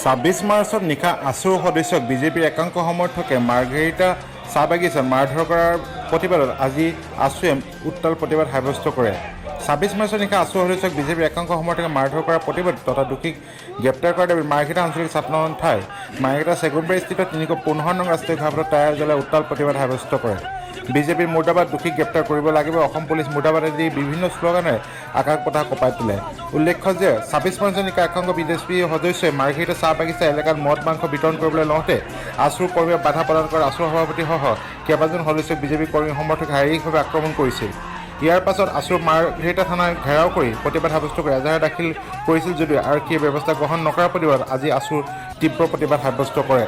26 মাৰ্চত নিশা আছুৰ সদস্যক বিজেপিৰ একাংশ সমৰ্থকে মাৰ্ঘেৰিটা চাহ বাগিচাত মাৰধৰ কৰাৰ প্ৰতিবাদত আজি আছুৱে উত্তাল প্ৰতিবাদ সাব্যস্ত কৰে। 26 মাৰ্চৰ নিশা আছুৰ সদস্যক বিজেপিৰ একাংশ সমৰ্থকে মাৰধৰ কৰাৰ প্ৰতিবাদ তথা দোষীক গ্ৰেপ্তাৰ কৰাৰ দাবীত মাৰ্ঘেৰিটা আঞ্চলিক ছাত্ৰ সন্থাই মাৰ্ঘেৰিটা চেগুনবাৰীস্থিত 315 নং ৰাষ্ট্ৰীয় ঘাইপথত টায়াৰ জ্বলাই উত্তাল প্ৰতিবাদ সাব্যস্ত কৰে। বিজেপিৰ মুৰ্দাবাদ, দোষীক গ্ৰেপ্তাৰ কৰিব লাগিব, অসম পুলিচ মুৰ্দাবাদ আদি বিভিন্ন শ্লোগানেৰে আকাশ পতাকা কঁপাই তোলে। উল্লেখ্য যে 26 মাৰ্চৰ নিশা একাংশ বিজেপি সদস্যই মাৰ্ঘেৰিটা চাহ বাগিচা এলেকাত মদ মাংস বিতৰণ কৰিবলৈ লওঁতে আছুৰ কৰ্মীয়ে বাধা প্ৰদান কৰা আছুৰ সভাপতিসহ কেইবাজন সদস্যক বিজেপি কৰ্মী সমৰ্থকে শাৰীৰিকভাৱে আক্ৰমণ কৰিছিল। ইয়াৰ পাছত আছুৰ মাৰ্ঘেৰিটা থানা ঘেৰাও কৰি প্ৰতিবাদ সাব্যস্ত কৰি এজাহাৰ দাখিল কৰিছিল যদিও আৰক্ষীয়ে ব্যৱস্থা গ্ৰহণ নকৰাৰ প্ৰতিবাদত আজি আছুৰ তীব্ৰ প্ৰতিবাদ সাব্যস্ত কৰে।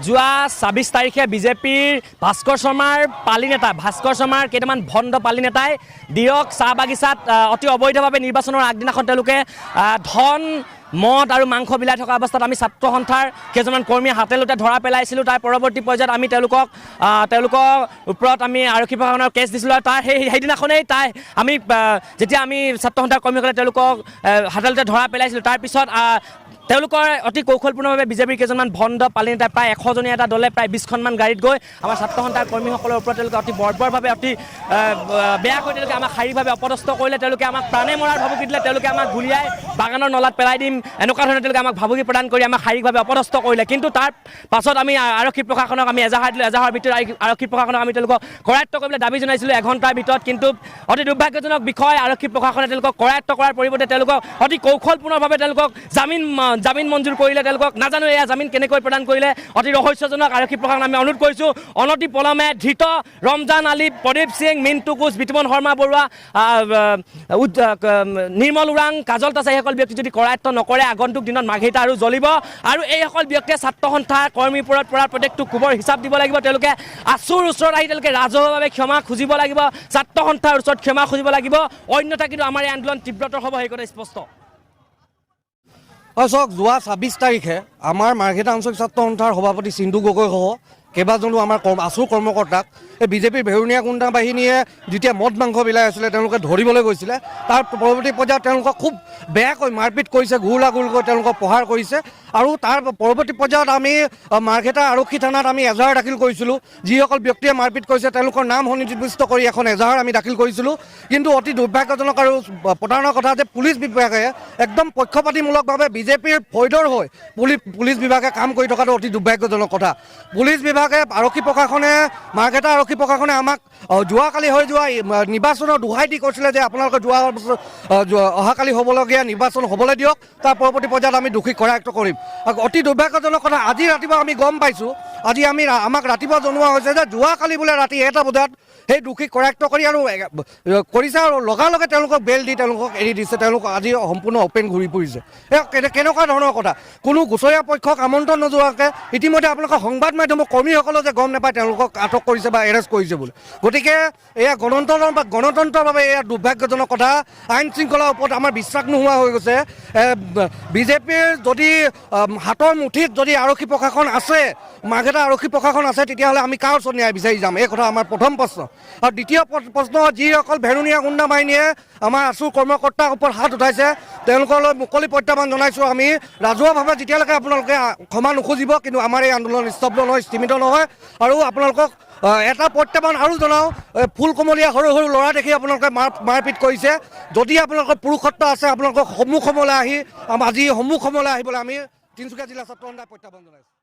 যোৱা 26 তাৰিখে বিজেপিৰ ভাস্কৰ শৰ্মাৰ পালি নেতা কেইটামান ভণ্ড পালি নেতাই দিয়ক চাহ বাগিচাত অতি অবৈধভাৱে নিৰ্বাচনৰ আগদিনাখন তেওঁলোকে ধন মদ আৰু মাংস বিলাই থকা অৱস্থাত আমি ছাত্ৰ সন্থাৰ কেইজনমান কৰ্মী হাতেলোতে ধৰা পেলাইছিলোঁ। তাৰ পৰৱৰ্তী পৰ্যায়ত আমি তেওঁলোকৰ ওপৰত আমি আৰক্ষী প্ৰশাসনৰ কেছ দিছিলোঁ। আৰু তাৰ সেইদিনাখনেই আমি যেতিয়া আমি ছাত্ৰ সন্থাৰ কৰ্মীসকলে তেওঁলোকক হাতেলোতে ধৰা পেলাইছিলোঁ, তাৰপিছত তেওঁলোকৰ অতি কৌশলপূৰ্ণভাৱে বিজেপিৰ কেইজনমান ভণ্ড পালি নেতাই প্ৰায় 100জনীয়া এটা দলে প্ৰায় 20খনমান গাড়ীত গৈ আমাৰ ছাত্ৰ সন্থাৰ কৰ্মীসকলৰ ওপৰত তেওঁলোকে অতি বৰ্বৰভাৱে অতি বেয়াকৈ তেওঁলোকে আমাক শাৰীৰিকভাৱে অপদস্থ কৰিলে। তেওঁলোকে আমাক প্ৰাণে মৰাৰ ভাবুকি দিলে, তেওঁলোকে আমাক গুলিয়াই বাগানৰ নলাত পেলাই দিম এনেকুৱা ধৰণে তেওঁলোকে আমাক ভাবুকি প্ৰদান কৰি আমাক শাৰীৰিকভাৱে অপদস্থ কৰিলে। কিন্তু তাৰ পাছত আমি আৰক্ষী প্ৰশাসনক আমি এজাহাৰ দিলোঁ। এজাহাৰৰ ভিতৰত আৰক্ষী প্ৰশাসনক আমি তেওঁলোকক কৰায়ত্ব কৰিবলৈ দাবী জনাইছিলোঁ 1 ঘণ্টাৰ ভিতৰত। কিন্তু অতি দুৰ্ভাগ্যজনক বিষয়, আৰক্ষী প্ৰশাসনে তেওঁলোকক কৰায়ত্ব কৰাৰ পৰিৱৰ্তে তেওঁলোকক অতি কৌশলপূৰ্ণভাৱে তেওঁলোকক জামিন মঞ্জুৰ কৰিলে। তেওঁলোকক নাজানো এয়া জামিন কেনেকৈ প্ৰদান কৰিলে, অতি ৰহস্যজনক। আৰক্ষী প্ৰশাসন আমি অনুৰোধ কৰিছোঁ অনতি পলমে ধৃত ৰমজান আলী, প্ৰদীপ সিং, মিণ্টু কোচ, বিতুমন শৰ্মা বৰুৱা, নিৰ্মল ওৰাং, কাজল তাছা এইসকল ব্যক্তি যদি কৰায়ত্ব নকৰে আগন্তুক দিনত মাৰ্ঘেৰিটা আৰু জ্বলিব। আৰু এইসকল ব্যক্তিয়ে ছাত্ৰ সন্থাৰ কৰ্মীৰ ওপৰত পৰা প্ৰত্যেকটো কোবৰ হিচাপ দিব লাগিব। তেওঁলোকে আছুৰ ওচৰত আহি তেওঁলোকে ৰাজহুৱাভাৱে ক্ষমা খুজিব লাগিব, ছাত্ৰ সন্থাৰ ওচৰত ক্ষমা খুজিব লাগিব, অন্যথা কিন্তু আমাৰ এই আন্দোলন তীব্ৰতৰ হ'ব, সেই কথা স্পষ্ট। চাওক, যোৱা 26 তাৰিখে আমাৰ মাৰ্ঘেৰিটা আঞ্চলিক ছাত্ৰ সন্থাৰ সভাপতি চিন্তু গগৈসহ কেইবাজনো আমাৰ আছুৰ কৰ্মকৰ্তাক এই বিজেপিৰ ভেৰুণীয়া গুণ্ডা বাহিনীয়ে যেতিয়া মদ মাংস বিলাই আছিলে তেওঁলোকে ধৰিবলৈ গৈছিলে। তাৰ পৰৱৰ্তী পৰ্যায়ত তেওঁলোকক খুব বেয়াকৈ মাৰপিট কৰিছে, গুৰলাগুৰকৈ তেওঁলোকক প্ৰহাৰ কৰিছে। আৰু তাৰ পৰৱৰ্তী পৰ্যায়ত আমি মাৰ্ঘেৰিটা আৰক্ষী থানাত আমি এজাহাৰ দাখিল কৰিছিলোঁ। যিসকল ব্যক্তিয়ে মাৰপিট কৰিছে তেওঁলোকৰ নাম সন্নিৱিষ্ট কৰি এখন এজাহাৰ আমি দাখিল কৰিছিলোঁ। কিন্তু অতি দুৰ্ভাগ্যজনক আৰু প্ৰতাৰণাৰ কথা যে পুলিচ বিভাগে একদম পক্ষপাতিমূলকভাৱে বিজেপিৰ ফৈদৰ হৈ পুলিচ বিভাগে কাম কৰি থকাটো অতি দুৰ্ভাগ্যজনক কথা। পুলিচ বিভাগে মাৰ্ঘেৰিটা আৰক্ষী প্ৰশাসনে আমাক যোৱাকালি হৈ যোৱা নিৰ্বাচনৰ দোহাই দি কৈছিলে যে আপোনালোকে অহাকালি হ'বলগীয়া নিৰ্বাচন হ'বলৈ দিয়ক, তাৰ পৰৱৰ্তী পৰ্যায়ত আমি দোষী কৰায়ত্ব কৰিম। অতি দুৰ্ভাগ্যজনক কথা, আজি ৰাতিপুৱা আমি গম পাইছোঁ, আমাক ৰাতিপুৱা জনোৱা হৈছে যে যোৱাকালি বোলে ৰাতি 1টা বজাত সেই দোষীক কৰায়ত্ব কৰি আৰু কৰিছে আৰু লগালগে তেওঁলোকক বেল দি তেওঁলোকক এৰি দিছে। তেওঁলোক আজি সম্পূৰ্ণ অপেন ঘূৰি ফুৰিছে। কেনেকুৱা ধৰণৰ কথা, কোনো গুচৰীয়া পক্ষক আমন্ত্ৰণ নোযোৱাকৈ ইতিমধ্যে আপোনালোকৰ সংবাদ মাধ্যমৰ কৰ্মীসকলেও যে গম নাপায় তেওঁলোকক আটক কৰিছে বা এৰেষ্ট কৰিছে বুলি। গতিকে এয়া গণতন্ত্ৰৰ বাবে এয়া দুৰ্ভাগ্যজনক কথা। আইন শৃংখলাৰ ওপৰত আমাৰ বিশ্বাস নোহোৱা হৈ গৈছে। বিজেপিৰ যদি হাতৰ মুঠিত যদি আৰক্ষী প্ৰশাসন আছে, মাৰ্ঘেৰিটা আৰক্ষী প্ৰশাসন আছে, তেতিয়াহ'লে আমি কাৰ ওচৰত ন্যায় বিচাৰি যাম? এই কথা আমাৰ প্ৰথম প্ৰশ্ন। আৰু দ্বিতীয় প্ৰশ্ন, যিসকল ভেৰুণীয়া গুণ্ডা বাহিনীয়ে আমাৰ আছুৰ কৰ্মকৰ্তাৰ ওপৰত হাত উঠাইছে তেওঁলোকলৈ মুকলি প্ৰত্যাহ্বান জনাইছোঁ আমি ৰাজহুৱাভাৱে, যেতিয়ালৈকে আপোনালোকে ক্ষমা নুখুজিব কিন্তু আমাৰ এই আন্দোলন স্তব্ধ নহয়, স্থিমিত নহয়। আৰু আপোনালোকক এটা প্ৰত্যাহ্বান আৰু জনাওঁ, ফুল কোমলীয়া সৰু সৰু ল'ৰা দেখি আপোনালোকে মাৰপিট কৰিছে। যদি আপোনালোকৰ পুৰুষত্ব আছে আপোনালোকক সন্মুখলৈ আহিবলৈ আমি তিনিচুকীয়া জিলা ছাত্ৰ সন্থাই প্ৰত্যাহ্বান জনাইছোঁ।